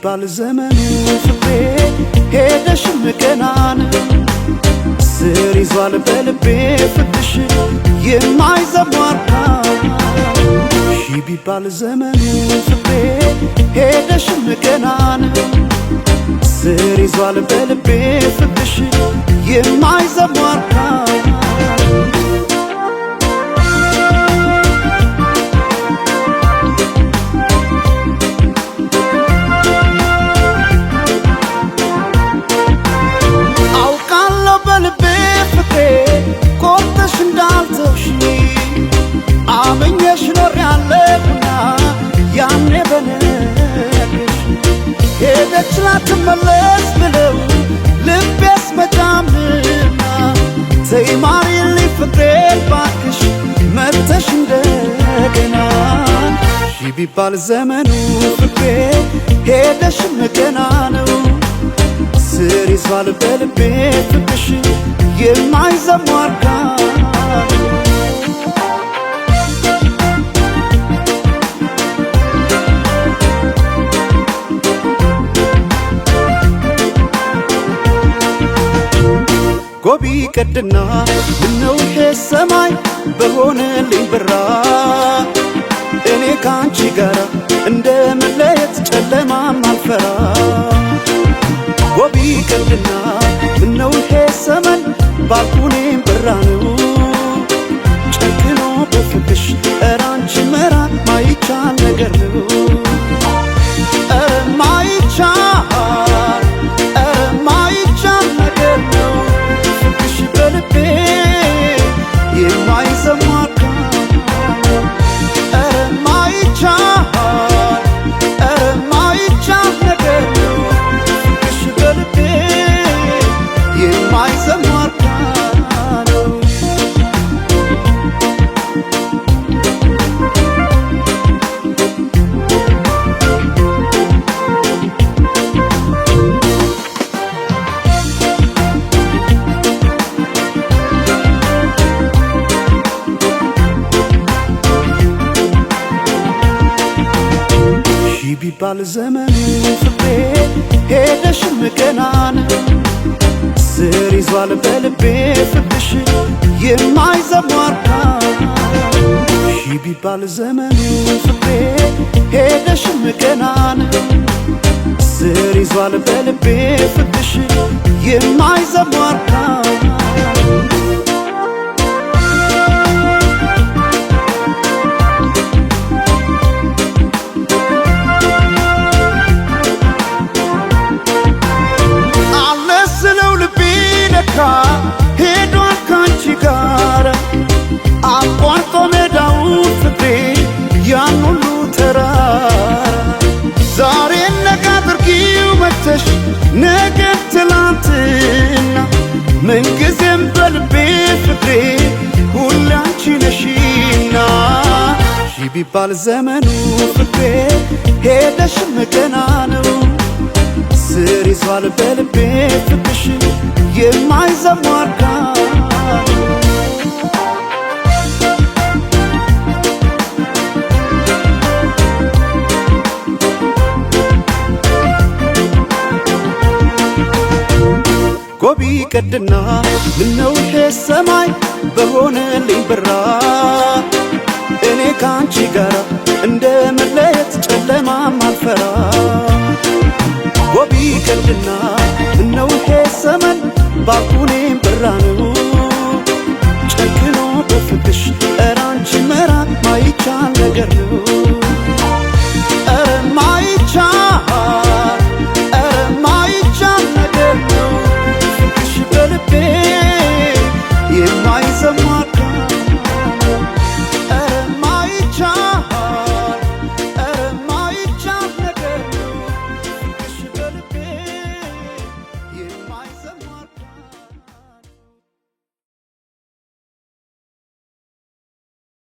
ቢባል ዘመኑ ፍቅሬ ሄደሽም ገናን ስር ይዟል በልቤ ፍቅርሽ የማይዘሟርታ ቢባል ዘመኑ ፍቅሬ ሄደሽም ገናን ስር ይዟል በልቤ ፍቅርሽ የማይዘሟርታ አመኘሽ ኖር ያለሁና ያኔ በነግሽ ሄደች ላትመለስ ብለው ልቤስ መጫምና ተይ ማሪልኝ ፍቅሬ ባክሽ መጥተሽ እንደገና ቢባል ዘመኑ ፍቅሬ ሄደሽም ገና ነው ስር ይዟል በልቤ ፍቅርሽ የማይዘሟርካ ጎቢ ቀድና ምነው ይሄ ሰማይ በሆነልኝ ብራ እኔ ካንቺ ጋራ እንደመለየት ጨለማም አልፈራ ጎቢ ቀድና ምነው ይሄ ሰማይ ባልኩኔም ብራ ነው ጨክኖ በፍቅሽ ኧረ አንቺ መራቅ ማይቻል ነገር ነው ኧረ ማይቻል ነገር ነው በልቤ የማይዘሟርካ ኧረ ማይቻል ነገር ነው ፍቅርሽ በልቤ የማይዘሟርካ ነው ቢባል ዘመኑ ፍቅሬ ሄደሽም ገናን ስር ይዟል በልቤ ፍቅርሽ የማይዘሟርካ ቢባል ዘመኑ ፍቅሬ ሄደሽም ገናን ስር ይዟል በልቤ ፍቅርሽ የማይዘሟርካ ሄዷል ካንቺ ጋር አቋርጦ ሜዳውን ፍቅሬ ያን ሁሉ ተራራ ዛሬ ነገ አድርጊው መተሽ ነገ ትላንትና ምንጊዜም በልቤ ፍቅሬ ሁሌ አንቺ ነሽና ቢባል ዘመኑ ፍቅሬ ሄደሽም ገና ነው ስር ይዟል በልቤ ፍቅርሽ የማይዘሟርካ ጎቢ ቀድና ምነው ይሄ ሰማይ በሆነልኝ ብራ